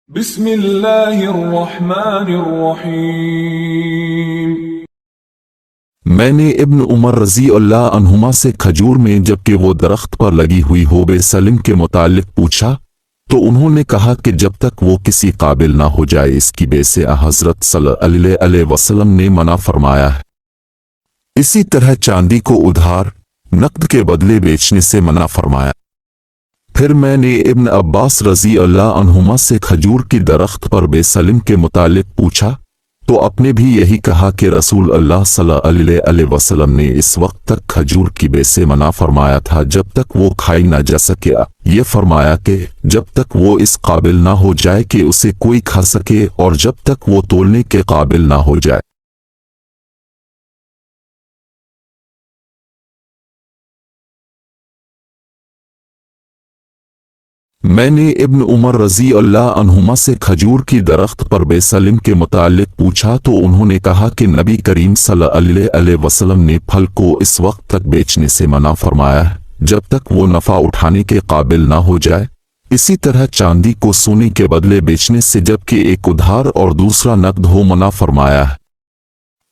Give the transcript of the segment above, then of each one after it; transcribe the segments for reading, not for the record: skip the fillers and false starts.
بسم اللہ الرحمن الرحیم۔ میں نے ابن عمر رضی اللہ عنہما سے کھجور میں جبکہ وہ درخت پر لگی ہوئی ہو بے سلم کے متعلق پوچھا تو انہوں نے کہا کہ جب تک وہ کسی قابل نہ ہو جائے اس کی بے سے حضرت صلی اللہ علیہ وسلم نے منع فرمایا ہے۔ اسی طرح چاندی کو ادھار نقد کے بدلے بیچنے سے منع فرمایا۔ پھر میں نے ابن عباس رضی اللہ عنہما سے کھجور کی درخت پر بے سلم کے متعلق پوچھا تو اپنے بھی یہی کہا کہ رسول اللہ صلی اللہ علیہ وسلم نے اس وقت تک کھجور کی بے سے منع فرمایا تھا جب تک وہ کھائی نہ جا سکے، یہ فرمایا کہ جب تک وہ اس قابل نہ ہو جائے کہ اسے کوئی کھا سکے اور جب تک وہ تولنے کے قابل نہ ہو جائے۔ میں نے ابن عمر رضی اللہ عنہما سے کھجور کی درخت پر بے سلم کے متعلق پوچھا تو انہوں نے کہا کہ نبی کریم صلی اللہ علیہ وسلم نے پھل کو اس وقت تک بیچنے سے منع فرمایا ہے جب تک وہ نفع اٹھانے کے قابل نہ ہو جائے۔ اسی طرح چاندی کو سونے کے بدلے بیچنے سے جبکہ ایک ادھار اور دوسرا نقد ہو منع فرمایا ہے۔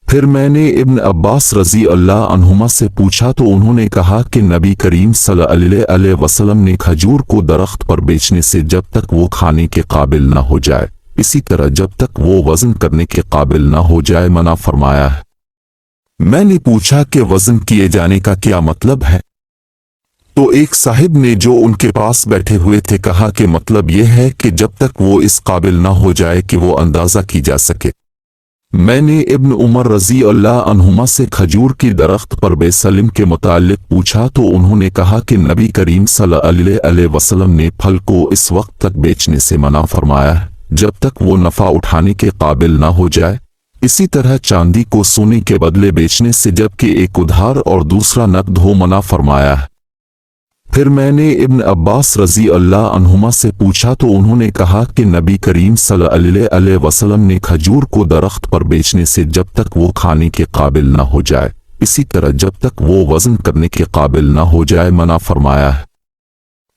پھر میں نے ابن عباس رضی اللہ عنہما سے پوچھا تو انہوں نے کہا کہ نبی کریم صلی اللہ علیہ وسلم نے کھجور کو درخت پر بیچنے سے جب تک وہ کھانے کے قابل نہ ہو جائے، اسی طرح جب تک وہ وزن کرنے کے قابل نہ ہو جائے منع فرمایا ہے۔ میں نے پوچھا کہ وزن کیے جانے کا کیا مطلب ہے؟ تو ایک صاحب نے جو ان کے پاس بیٹھے ہوئے تھے کہا کہ مطلب یہ ہے کہ جب تک وہ اس قابل نہ ہو جائے کہ وہ اندازہ کی جا سکے۔ میں نے ابن عمر رضی اللہ عنہما سے کھجور کی درخت پر بے سلم کے متعلق پوچھا تو انہوں نے کہا کہ نبی کریم صلی اللہ علیہ وسلم نے پھل کو اس وقت تک بیچنے سے منع فرمایا ہے جب تک وہ نفع اٹھانے کے قابل نہ ہو جائے۔ اسی طرح چاندی کو سونے کے بدلے بیچنے سے جبکہ ایک ادھار اور دوسرا نقد ہو منع فرمایا ہے۔ پھر میں نے ابن عباس رضی اللہ عنہما سے پوچھا تو انہوں نے کہا کہ نبی کریم صلی اللہ علیہ وسلم نے کھجور کو درخت پر بیچنے سے جب تک وہ کھانے کے قابل نہ ہو جائے، اسی طرح جب تک وہ وزن کرنے کے قابل نہ ہو جائے منع فرمایا ہے۔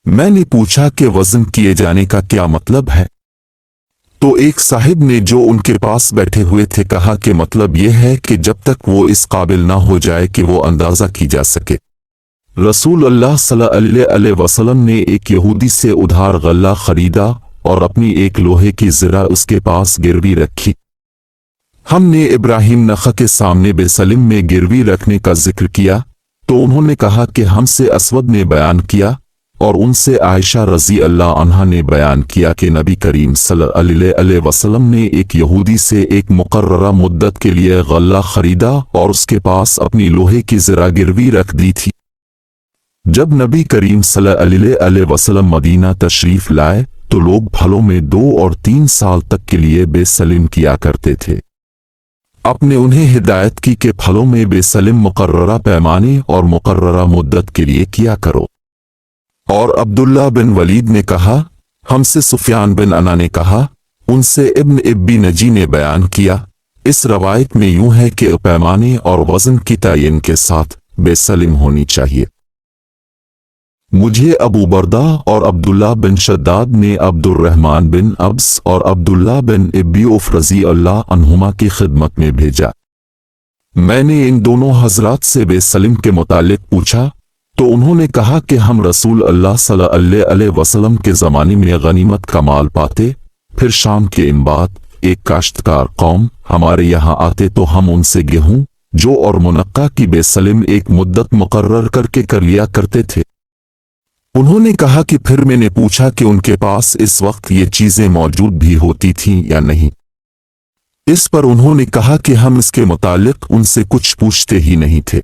میں نے پوچھا کہ وزن کیے جانے کا کیا مطلب ہے؟ تو ایک صاحب نے جو ان کے پاس بیٹھے ہوئے تھے کہا کہ مطلب یہ ہے کہ جب تک وہ اس قابل نہ ہو جائے کہ وہ اندازہ کی جا سکے۔ رسول اللہ صلی اللہ علیہ وسلم نے ایک یہودی سے ادھار غلہ خریدا اور اپنی ایک لوہے کی زرہ اس کے پاس گروی رکھی۔ ہم نے ابراہیم نخع کے سامنے بے سلم میں گروی رکھنے کا ذکر کیا تو انہوں نے کہا کہ ہم سے اسود نے بیان کیا اور ان سے عائشہ رضی اللہ عنہا نے بیان کیا کہ نبی کریم صلی اللہ علیہ وسلم نے ایک یہودی سے ایک مقررہ مدت کے لیے غلہ خریدا اور اس کے پاس اپنی لوہے کی زرہ گروی رکھ دی تھی۔ جب نبی کریم صلی اللہ علیہ وسلم مدینہ تشریف لائے تو لوگ پھلوں میں 2 اور 3 سال تک کے لیے بے سلم کیا کرتے تھے۔ آپ نے انہیں ہدایت کی کہ پھلوں میں بے سلم مقررہ پیمانے اور مقررہ مدت کے لیے کیا کرو۔ اور عبداللہ بن ولید نے کہا، ہم سے سفیان بن عنا نے کہا، ان سے ابن ابی نجی نے بیان کیا، اس روایت میں یوں ہے کہ پیمانے اور وزن کی تعین کے ساتھ بے سلم ہونی چاہیے۔ مجھے ابو بردہ اور عبداللہ بن شداد نے عبد الرحمن بن ابس اور عبداللہ بن ابی عوف رضی اللہ عنہما کی خدمت میں بھیجا۔ میں نے ان دونوں حضرات سے بے سلم کے متعلق پوچھا تو انہوں نے کہا کہ ہم رسول اللہ صلی اللہ علیہ وسلم کے زمانے میں غنیمت کا مال پاتے، پھر شام کے بعد ایک کاشتکار قوم ہمارے یہاں آتے تو ہم ان سے گیہوں جو اور منقع کی بے سلم ایک مدت مقرر کر لیا کرتے تھے۔ انہوں نے کہا کہ پھر میں نے پوچھا کہ ان کے پاس اس وقت یہ چیزیں موجود بھی ہوتی تھیں یا نہیں۔ اس پر انہوں نے کہا کہ ہم اس کے متعلق ان سے کچھ پوچھتے ہی نہیں تھے۔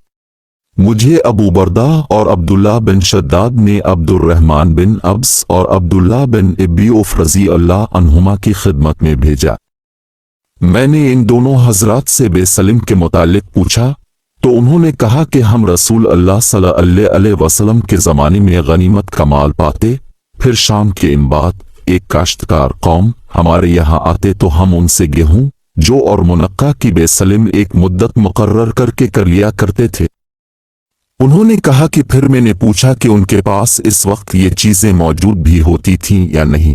مجھے ابو بردہ اور عبداللہ بن شداد نے عبد الرحمن بن ابس اور عبداللہ بن ابی عوف رضی اللہ عنہما کی خدمت میں بھیجا۔ میں نے ان دونوں حضرات سے بے سلم کے متعلق پوچھا تو انہوں نے کہا کہ ہم رسول اللہ صلی اللہ علیہ وسلم کے زمانے میں غنیمت کا مال پاتے، پھر شام کے بعد ایک کاشتکار قوم ہمارے یہاں آتے تو ہم ان سے گیہوں جو اور منقع کی بے سلم ایک مدت مقرر کر لیا کرتے تھے۔ انہوں نے کہا کہ پھر میں نے پوچھا کہ ان کے پاس اس وقت یہ چیزیں موجود بھی ہوتی تھیں یا نہیں۔